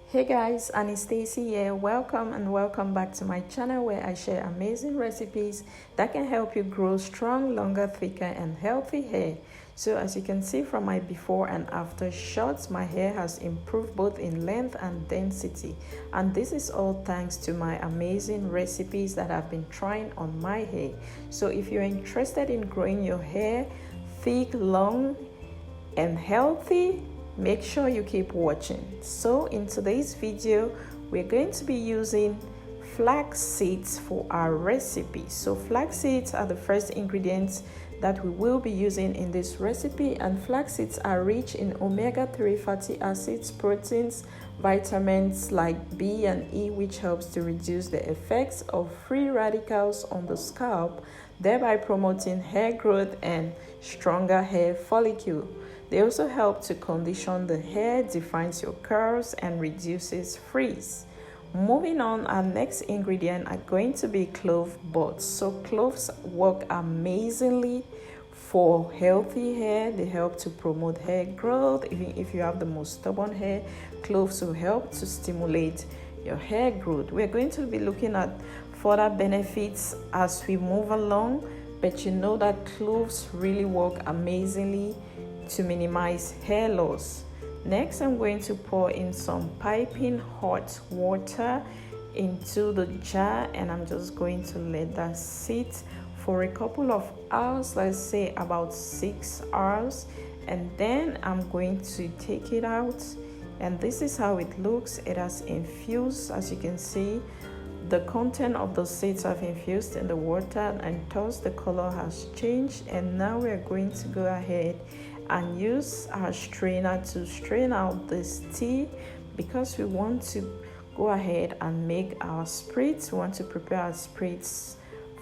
Hey guys, Annie Stacey here. Welcome and welcome back to my channel where I share amazing recipes that can help you grow strong, longer, thicker and healthy hair. So as you can see from my before and after shots, my hair has improved both in length and density. And this is all thanks to my amazing recipes that I've been trying on my hair. So if you're interested in growing your hair thick, long and healthy, make sure you keep watching. So in today's video we're going to be using flax seeds for our recipe. So flax seeds are the first ingredients that we will be using in this recipe, and flax seeds are rich in omega-3 fatty acids, proteins, vitamins like B and E, which helps to reduce the effects of free radicals on the scalp, thereby promoting hair growth and stronger hair follicle. They also help to condition the hair, defines your curls, and reduces frizz. Moving on, our next ingredient are going to be clove buds. So cloves work amazingly for healthy hair. They help to promote hair growth. Even if you have the most stubborn hair, cloves will help to stimulate your hair growth. We're going to be looking at further benefits as we move along, but you know that cloves really work amazingly to minimize hair loss. Next, I'm going to pour in some piping hot water into the jar, and I'm just going to let that sit for a couple of hours, let's say about 6 hours, and then I'm going to take it out, and this is how it looks. It has infused, as you can see, the content of the seeds have infused in the water, and thus the color has changed. And now we're going to go ahead and use our strainer to strain out this tea, because we want to go ahead and make our spritz. We want to prepare our spritz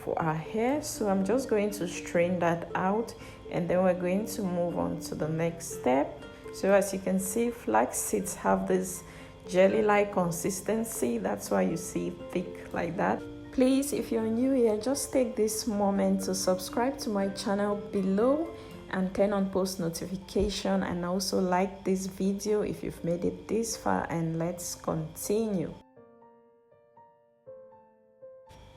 for our hair. So I'm just going to strain that out, and then we're going to move on to the next step. So as you can see, flax seeds have this jelly-like consistency. That's why you see thick like that. Please, if you're new here, just take this moment to subscribe to my channel below and turn on post notification, and also like this video if you've made it this far, and let's continue.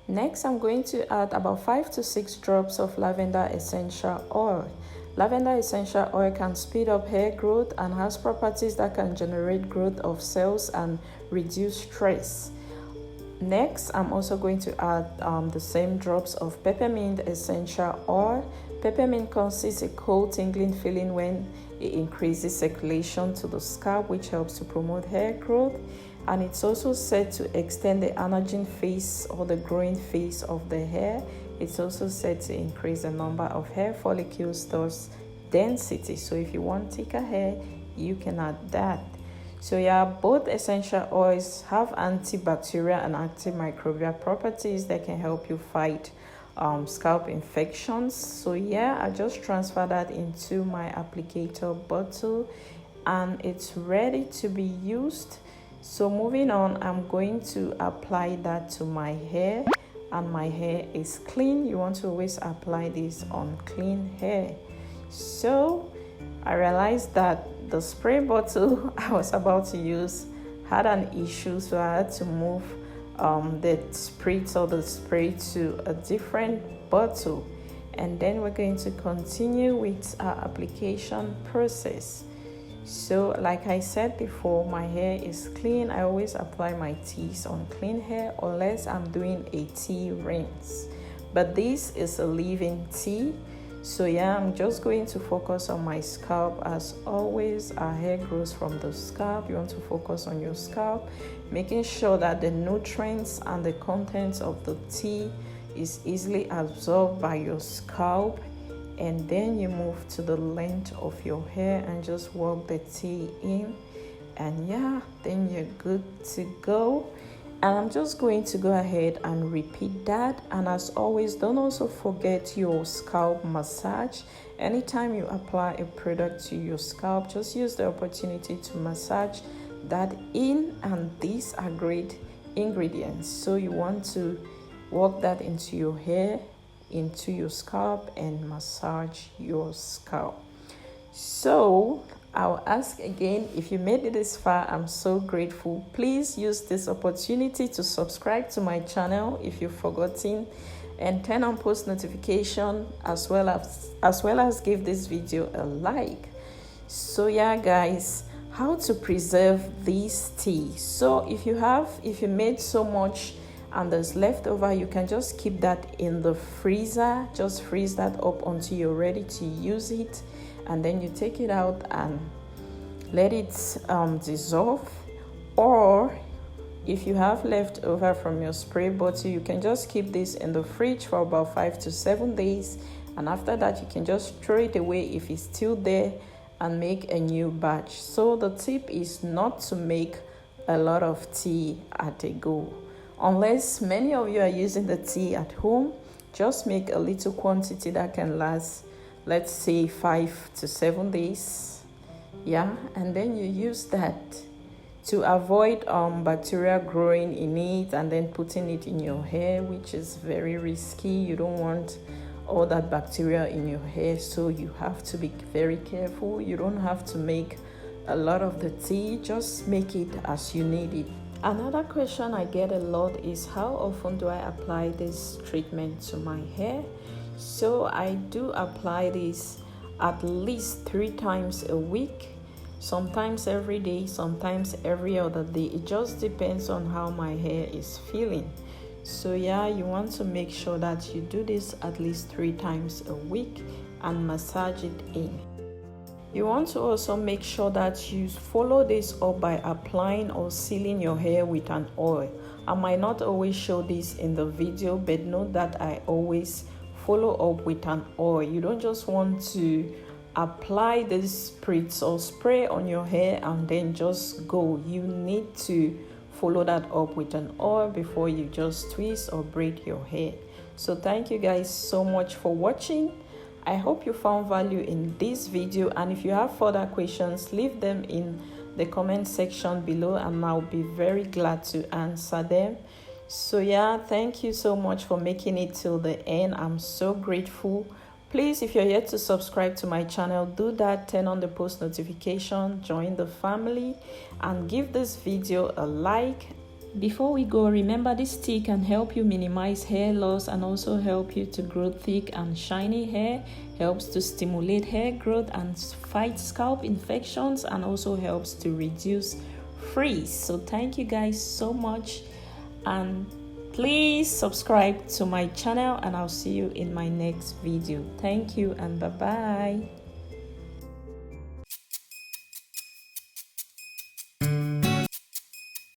Next, I'm going to add about 5 to 6 drops of lavender essential oil. Lavender essential oil can speed up hair growth and has properties that can generate growth of cells and reduce stress. Next, I'm also going to add the same drops of peppermint essential oil. Peppermint causes a cold, tingling feeling when it increases circulation to the scalp, which helps to promote hair growth. And it's also said to extend the anagen phase or the growing phase of the hair. It's also said to increase the number of hair follicles, thus density. So if you want thicker hair, you can add that. So yeah, both essential oils have antibacterial and antimicrobial properties that can help you fight scalp infections. So yeah, I just transfer that into my applicator bottle, and it's ready to be used. So moving on, I'm going to apply that to my hair, and my hair is clean. You want to always apply this on clean hair. So I realized that the spray bottle I was about to use had an issue, so I had to move the spritz or the spray to a different bottle, and then we're going to continue with our application process. So like I said before, my hair is clean. I always apply my teas on clean hair unless I'm doing a tea rinse, but this is a leave-in tea. So yeah, I'm just going to focus on my scalp. As always, our hair grows from the scalp. You want to focus on your scalp, making sure that the nutrients and the contents of the tea is easily absorbed by your scalp. And then you move to the length of your hair and just work the tea in, and yeah, then you're good to go. And I'm just going to go ahead and repeat that. And as always, don't also forget your scalp massage. Anytime you apply a product to your scalp, just use the opportunity to massage that in, and these are great ingredients. So you want to work that into your hair, into your scalp, and massage your scalp. So I'll ask again, if you made it this far, I'm so grateful. Please use this opportunity to subscribe to my channel if you've forgotten, and turn on post notification, as well as give this video a like. So yeah guys, how to preserve this tea. So if you made so much and there's leftover, you can just keep that in the freezer. Just freeze that up until you're ready to use it, and then you take it out and let it dissolve. Or if you have leftover from your spray bottle, you can just keep this in the fridge for about 5 to 7 days, and after that you can just throw it away if it's still there and make a new batch. So the tip is not to make a lot of tea at a go. Unless many of you are using the tea at home, just make a little quantity that can last, let's say 5 to 7 days. Yeah, and then you use that to avoid bacteria growing in it and then putting it in your hair, which is very risky. You don't want all that bacteria in your hair, so you have to be very careful. You don't have to make a lot of the tea, just make it as you need it. Another question I get a lot is, how often do I apply this treatment to my hair? So I do apply this at least 3 times a week, sometimes every day, sometimes every other day. It just depends on how my hair is feeling. So yeah, you want to make sure that you do this at least 3 times a week and massage it in. You want to also make sure that you follow this up by applying or sealing your hair with an oil. I might not always show this in the video, but note that I always follow up with an oil. You don't just want to apply this spritz or spray on your hair and then just go. You need to follow that up with an oil before you just twist or braid your hair. So thank you guys so much for watching. I hope you found value in this video, and if you have further questions, leave them in the comment section below and I'll be very glad to answer them. So yeah, thank you so much for making it till the end. I'm so grateful. Please, if you're yet to subscribe to my channel, do that. Turn on the post notification, join the family, and give this video a like. Before we go, remember this tea can help you minimize hair loss and also help you to grow thick and shiny hair, helps to stimulate hair growth and fight scalp infections, and also helps to reduce frizz. So thank you guys so much, and please subscribe to my channel, and I'll see you in my next video. Thank you and bye bye.